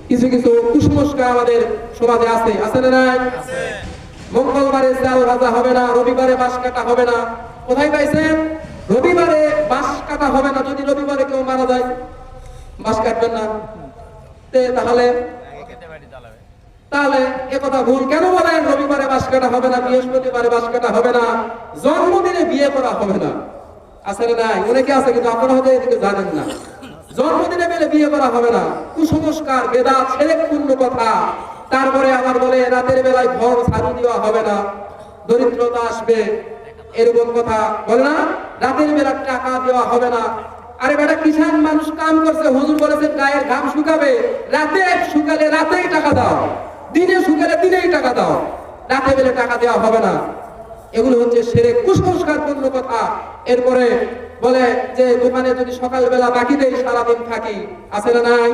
কিছু কিছু কুসংস্কার আমাদের সমাজে আছে, আছে না নাই? মঙ্গলবারে চাল ভাজা হবে না, রবিবারে বাঁশ কাটা হবে না। কোথায় পাইছেন? রবিবারে বাঁশ কাটা হবে না। যদি রবিবারে কেউ মারা যায় বাঁশ কাটবেন না, তাহলে তাহলে একথা ভুল কেন বলেন? রবিবারে বাঁশ কাটা হবে না, বৃহস্পতিবারে বাঁশ কাটা হবে না, জন্মদিনে বিয়ে করা হবে না। আছে না নাই? অনেকে আছে কিন্তু আপনারা হয়তো এদিকে জানেন না। জন্মদিনে মেলে বিয়ে করা হবে না, কুসংস্কার, বেদাত, শিরকপূর্ণ কথা। তারপরে আবার বলে রাতের বেলায় ঘর ঝাড়ু দেওয়া হবে না, দরিদ্রতা আসবে, এরকম কথা বলে না। রাতের বেলা টাকা দেওয়া হবে না। আরে বেটা, কিষান মানুষ কাম করছে, হুজুর বলেছেন গায়ের ঘাম শুকাবে, রাতে শুকালে রাতেই টাকা দাও, দিনে শুকালে দিনেই টাকা দাও, রাতে বেলে টাকা দেওয়া হবে না। এগুলো হচ্ছে শিরক, কুসংস্কারপূর্ণ কথা। এরপরে বলে যে দোকানে যদি সকালবেলা বাকি দেই সারাদিন থাকি, আছে না নাই?